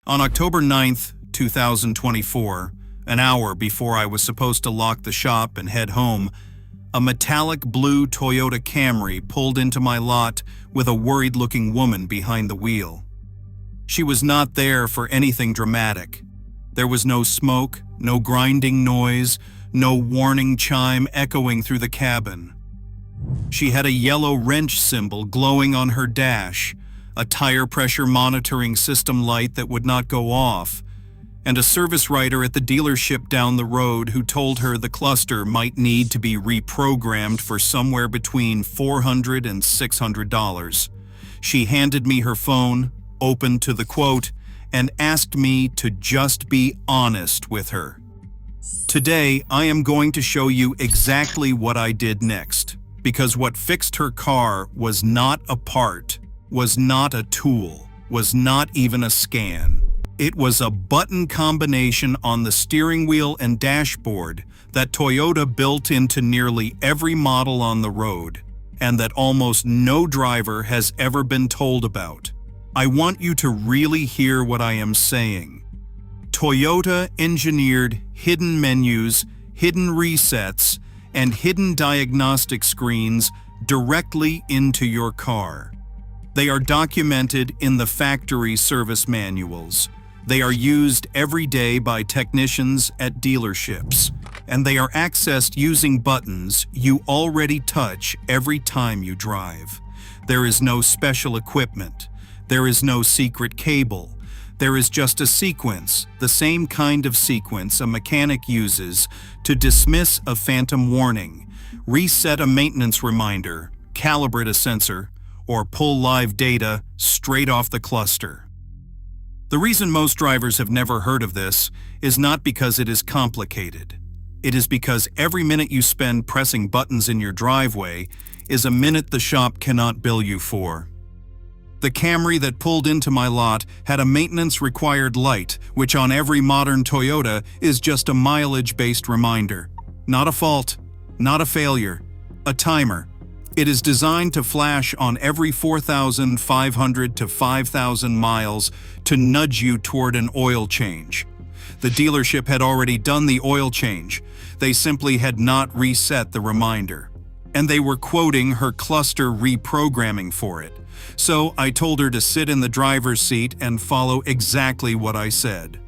On October 9th, 2024, an hour before I was supposed to lock the shop and head home, a metallic blue Toyota Camry pulled into my lot with a worried-looking woman behind the wheel. She was not there for anything dramatic. There was no smoke, no grinding noise, no warning chime echoing through the cabin. She had a yellow wrench symbol glowing on her dash, a tire pressure monitoring system light that would not go off, and a service writer at the dealership down the road who told her the cluster might need to be reprogrammed for somewhere between $400 and $600. She handed me her phone, opened to the quote, and asked me to just be honest with her. Today, I am going to show you exactly what I did next, because what fixed her car was not a part, was not a tool, was not even a scan. It was a button combination on the steering wheel and dashboard that Toyota built into nearly every model on the road, and that almost no driver has ever been told about. I want you to really hear what I am saying. Toyota engineered hidden menus, hidden resets, and hidden diagnostic screens directly into your car. They are documented in the factory service manuals. They are used every day by technicians at dealerships, and they are accessed using buttons you already touch every time you drive. There is no special equipment. There is no secret cable. There is just a sequence, the same kind of sequence a mechanic uses to dismiss a phantom warning, reset a maintenance reminder, calibrate a sensor, or pull live data straight off the cluster. The reason most drivers have never heard of this is not because it is complicated. It is because every minute you spend pressing buttons in your driveway is a minute the shop cannot bill you for. The Camry that pulled into my lot had a maintenance-required light, which on every modern Toyota is just a mileage-based reminder. Not a fault, not a failure, a timer. It is designed to flash on every 4,500 to 5,000 miles to nudge you toward an oil change. The dealership had already done the oil change. They simply had not reset the reminder. And they were quoting her cluster reprogramming for it. So I told her to sit in the driver's seat and follow exactly what I said.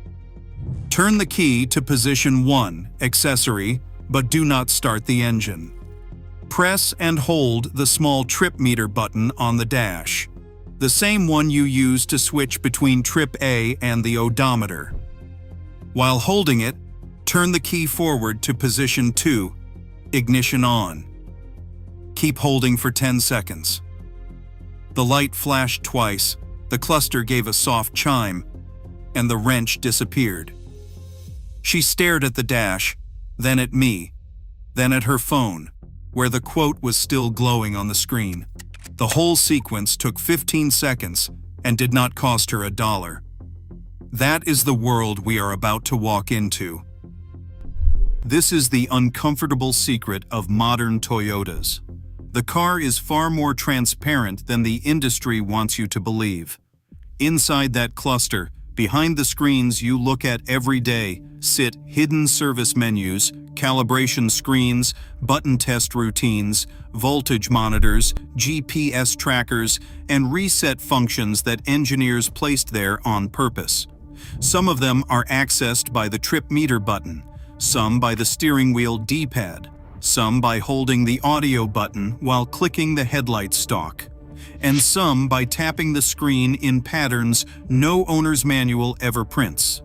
Turn the key to position 1, accessory, but do not start the engine. Press and hold the small trip meter button on the dash, the same one you use to switch between trip A and the odometer. While holding it, turn the key forward to position 2, ignition on. Keep holding for 10 seconds. The light flashed twice, the cluster gave a soft chime, and the wrench disappeared. She stared at the dash, then at me, then at her phone, where the quote was still glowing on the screen. The whole sequence took 15 seconds and did not cost her $1. That is the world we are about to walk into. This is the uncomfortable secret of modern Toyotas. The car is far more transparent than the industry wants you to believe. Inside that cluster, behind the screens you look at every day, sit hidden service menus, calibration screens, button test routines, voltage monitors, GPS trackers, and reset functions that engineers placed there on purpose. Some of them are accessed by the trip meter button, some by the steering wheel D-pad, some by holding the audio button while clicking the headlight stalk, and some by tapping the screen in patterns no owner's manual ever prints.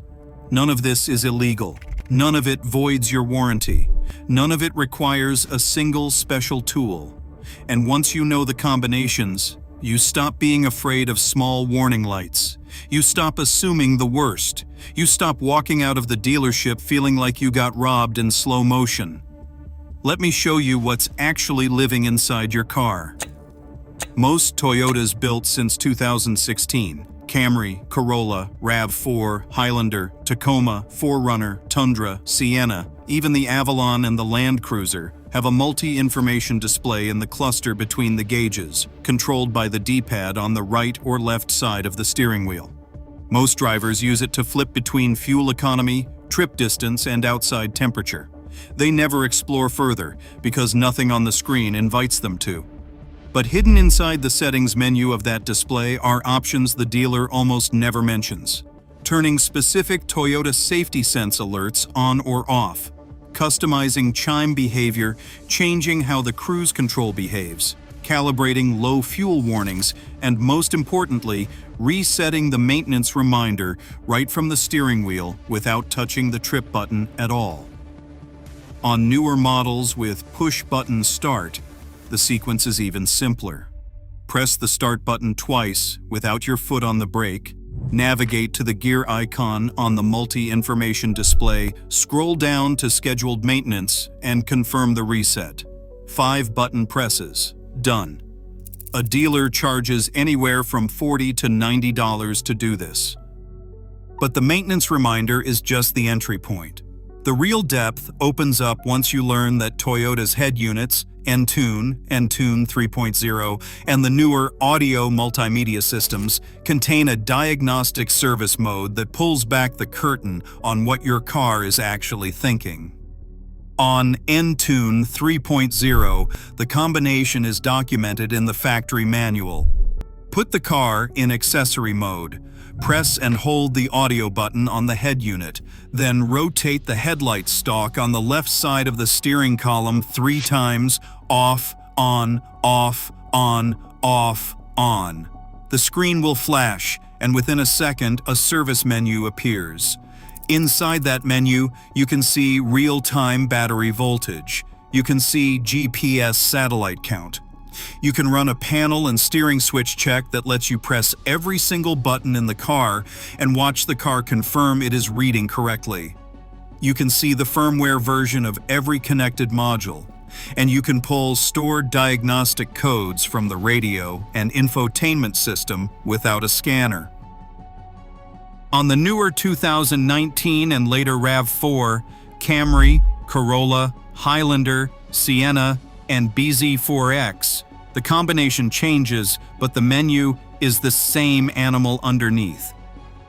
None of this is illegal. None of it voids your warranty. None of it requires a single special tool. And once you know the combinations, you stop being afraid of small warning lights. You stop assuming the worst. You stop walking out of the dealership feeling like you got robbed in slow motion. Let me show you what's actually living inside your car. Most Toyotas built since 2016, Camry, Corolla, RAV4, Highlander, Tacoma, 4Runner, Tundra, Sienna, even the Avalon and the Land Cruiser, have a multi-information display in the cluster between the gauges, controlled by the D-pad on the right or left side of the steering wheel. Most drivers use it to flip between fuel economy, trip distance, and outside temperature. They never explore further because nothing on the screen invites them to. But hidden inside the settings menu of that display are options the dealer almost never mentions. Turning specific Toyota safety sense alerts on or off, customizing chime behavior, changing how the cruise control behaves, calibrating low fuel warnings, and most importantly, resetting the maintenance reminder right from the steering wheel without touching the trip button at all. On newer models with push-button start, the sequence is even simpler. Press the start button twice without your foot on the brake, navigate to the gear icon on the multi-information display, scroll down to scheduled maintenance, and confirm the reset. 5 button presses. Done. A dealer charges anywhere from $40 to $90 to do this. But the maintenance reminder is just the entry point. The real depth opens up once you learn that Toyota's head units, Entune 3.0, and the newer audio multimedia systems contain a diagnostic service mode that pulls back the curtain on what your car is actually thinking. On Entune 3.0, the combination is documented in the factory manual. Put the car in accessory mode. Press and hold the audio button on the head unit, then rotate the headlight stalk on the left side of the steering column 3 times, off, on, off, on, off, on. The screen will flash, and within a second, a service menu appears. Inside that menu, you can see real-time battery voltage. You can see GPS satellite count. You can run a panel and steering switch check that lets you press every single button in the car and watch the car confirm it is reading correctly. You can see the firmware version of every connected module, and you can pull stored diagnostic codes from the radio and infotainment system without a scanner. On the newer 2019 and later RAV4, Camry, Corolla, Highlander, Sienna, and BZ4X, the combination changes, but the menu is the same animal underneath.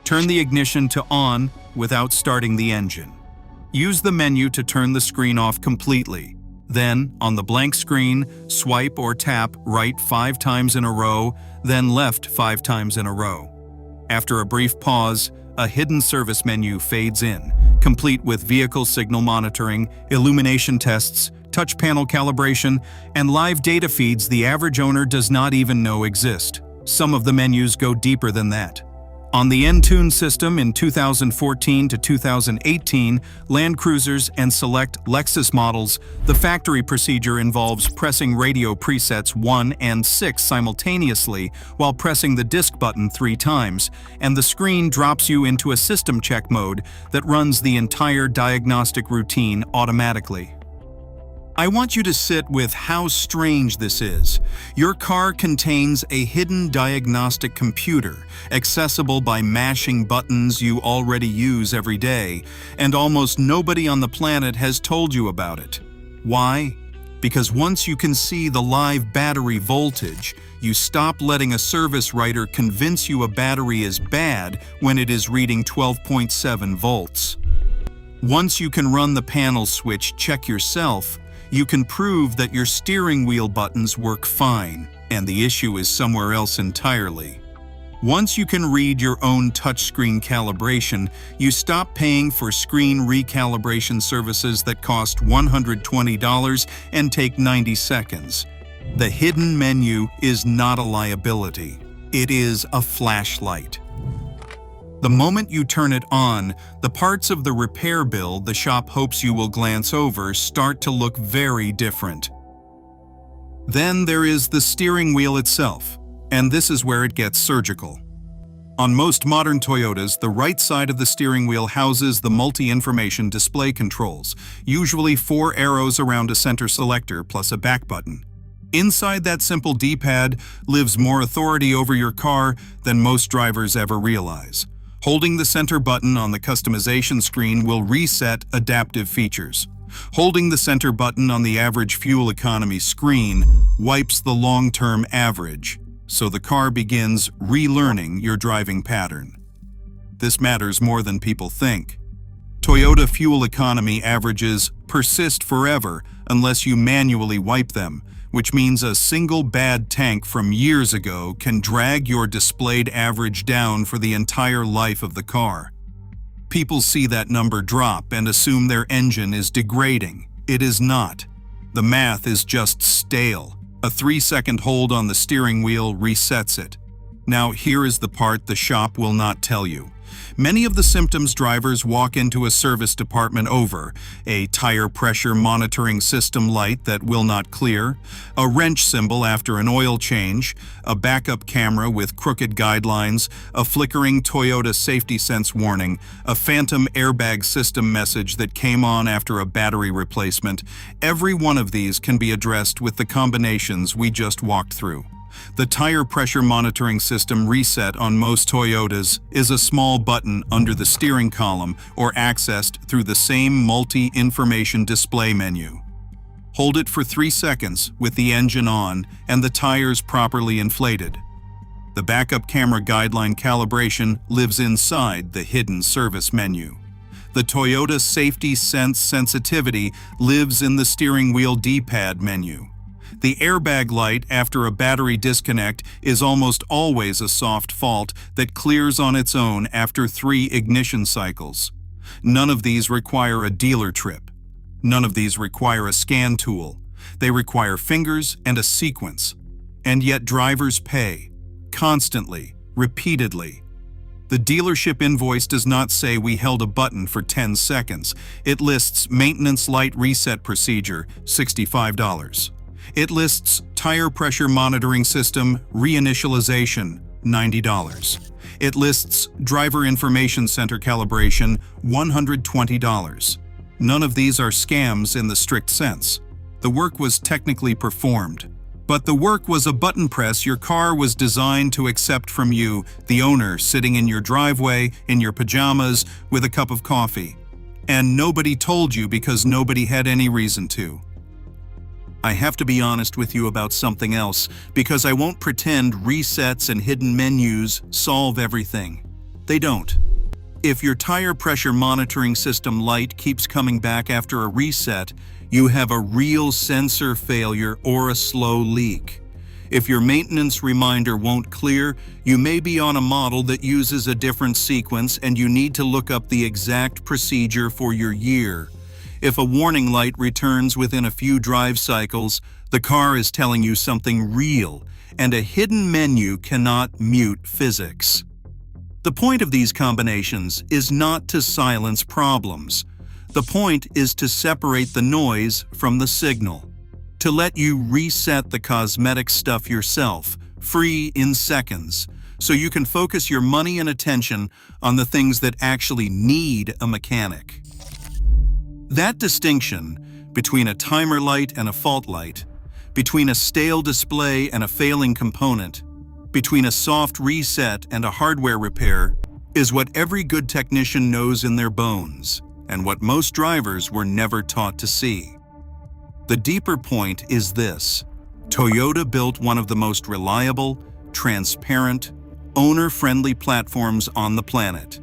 Turn the ignition to on without starting the engine. Use the menu to turn the screen off completely. Then, on the blank screen, swipe or tap right 5 times in a row, then left 5 times in a row. After a brief pause, a hidden service menu fades in, complete with vehicle signal monitoring, illumination tests, touch panel calibration, and live data feeds the average owner does not even know exist. Some of the menus go deeper than that. On the Entune system in 2014 to 2018, Land Cruisers and select Lexus models, the factory procedure involves pressing radio presets 1 and 6 simultaneously while pressing the disk button 3 times, and the screen drops you into a system check mode that runs the entire diagnostic routine automatically. I want you to sit with how strange this is. Your car contains a hidden diagnostic computer, accessible by mashing buttons you already use every day, and almost nobody on the planet has told you about it. Why? Because once you can see the live battery voltage, you stop letting a service writer convince you a battery is bad when it is reading 12.7 volts. Once you can run the panel switch check yourself, you can prove that your steering wheel buttons work fine, and the issue is somewhere else entirely. Once you can read your own touchscreen calibration, you stop paying for screen recalibration services that cost $120 and take 90 seconds. The hidden menu is not a liability. It is a flashlight. The moment you turn it on, the parts of the repair bill the shop hopes you will glance over start to look very different. Then there is the steering wheel itself, and this is where it gets surgical. On most modern Toyotas, the right side of the steering wheel houses the multi-information display controls, usually 4 arrows around a center selector plus a back button. Inside that simple D-pad lives more authority over your car than most drivers ever realize. Holding the center button on the customization screen will reset adaptive features. Holding the center button on the average fuel economy screen wipes the long-term average, so the car begins relearning your driving pattern. this matters more than people think. Toyota fuel economy averages persist forever unless you manually wipe them, which means a single bad tank from years ago can drag your displayed average down for the entire life of the car. People see that number drop and assume their engine is degrading. It is not. The math is just stale. A 3-second hold on the steering wheel resets it. Now, here is the part the shop will not tell you. Many of the symptoms drivers walk into a service department over: a tire pressure monitoring system light that will not clear, a wrench symbol after an oil change, a backup camera with crooked guidelines, a flickering Toyota safety sense warning, a phantom airbag system message that came on after a battery replacement. Every one of these can be addressed with the combinations we just walked through. The tire pressure monitoring system reset on most Toyotas is a small button under the steering column or accessed through the same multi-information display menu. Hold it for 3 seconds with the engine on and the tires properly inflated. The backup camera guideline calibration lives inside the hidden service menu. The Toyota Safety Sense sensitivity lives in the steering wheel D-pad menu. The airbag light after a battery disconnect is almost always a soft fault that clears on its own after 3 ignition cycles. None of these require a dealer trip. None of these require a scan tool. They require fingers and a sequence. And yet drivers pay, constantly, repeatedly. The dealership invoice does not say we held a button for 10 seconds. It lists maintenance light reset procedure, $65. It lists tire pressure monitoring system reinitialization, $90. It lists driver information center calibration, $120. None of these are scams in the strict sense. The work was technically performed. But the work was a button press your car was designed to accept from you, the owner, sitting in your driveway, in your pajamas, with a cup of coffee. And nobody told you because nobody had any reason to. I have to be honest with you about something else, because I won't pretend resets and hidden menus solve everything. They don't. If your tire pressure monitoring system light keeps coming back after a reset, you have a real sensor failure or a slow leak. If your maintenance reminder won't clear, you may be on a model that uses a different sequence and you need to look up the exact procedure for your year. If a warning light returns within a few drive cycles, the car is telling you something real, and a hidden menu cannot mute physics. The point of these combinations is not to silence problems. The point is to separate the noise from the signal, to let you reset the cosmetic stuff yourself, free in seconds, so you can focus your money and attention on the things that actually need a mechanic. That distinction between a timer light and a fault light, between a stale display and a failing component, between a soft reset and a hardware repair, is what every good technician knows in their bones, and what most drivers were never taught to see. The deeper point is this: Toyota built one of the most reliable, transparent, owner-friendly platforms on the planet,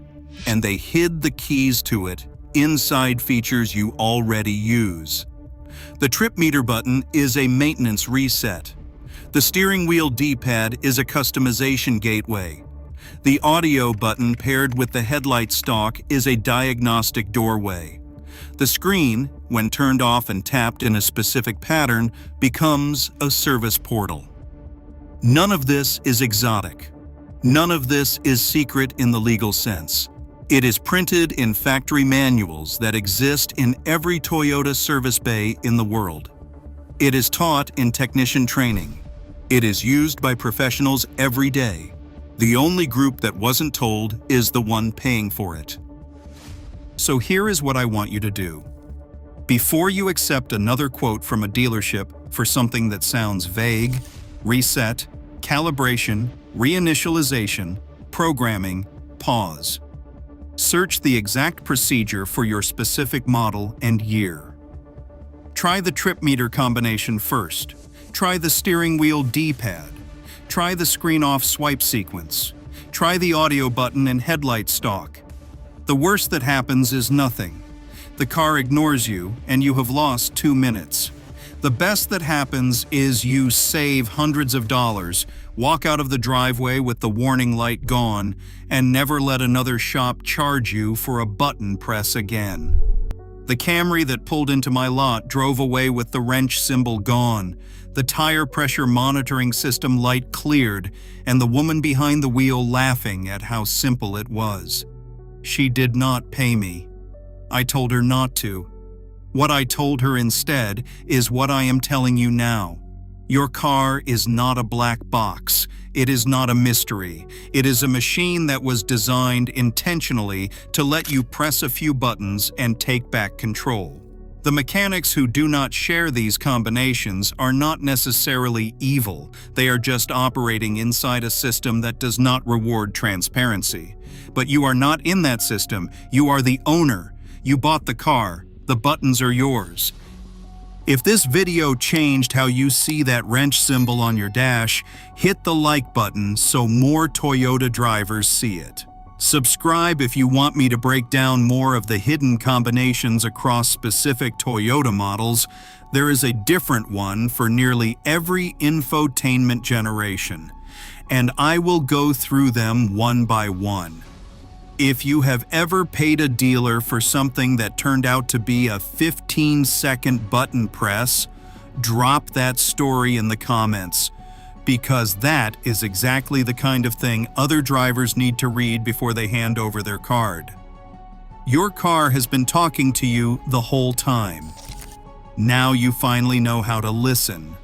and they hid the keys to it inside features you already use. The trip meter button is a maintenance reset. The steering wheel D-pad is a customization gateway. The audio button paired with the headlight stalk is a diagnostic doorway. The screen, when turned off and tapped in a specific pattern, becomes a service portal. None of this is exotic. None of this is secret in the legal sense. It is printed in factory manuals that exist in every Toyota service bay in the world. It is taught in technician training. It is used by professionals every day. The only group that wasn't told is the one paying for it. So here is what I want you to do. Before you accept another quote from a dealership for something that sounds vague, reset, calibration, reinitialization, programming, pause. Search the exact procedure for your specific model and year. Try the trip meter combination first. Try the steering wheel D-pad. Try the screen-off swipe sequence. Try the audio button and headlight stalk. The worst that happens is nothing. The car ignores you, and you have lost 2 minutes. The best that happens is you save hundreds of dollars, walk out of the driveway with the warning light gone, and never let another shop charge you for a button press again. The Camry that pulled into my lot drove away with the wrench symbol gone, the tire pressure monitoring system light cleared, and the woman behind the wheel laughing at how simple it was. She did not pay me. I told her not to. What I told her instead is what I am telling you now. Your car is not a black box. It is not a mystery. It is a machine that was designed intentionally to let you press a few buttons and take back control. The mechanics who do not share these combinations are not necessarily evil. They are just operating inside a system that does not reward transparency. But you are not in that system. You are the owner. You bought the car. The buttons are yours. If this video changed how you see that wrench symbol on your dash, hit the like button so more Toyota drivers see it. Subscribe if you want me to break down more of the hidden combinations across specific Toyota models. There is a different one for nearly every infotainment generation, and I will go through them one by one. If you have ever paid a dealer for something that turned out to be a 15-second button press, drop that story in the comments, because that is exactly the kind of thing other drivers need to read before they hand over their card. Your car has been talking to you the whole time. Now you finally know how to listen.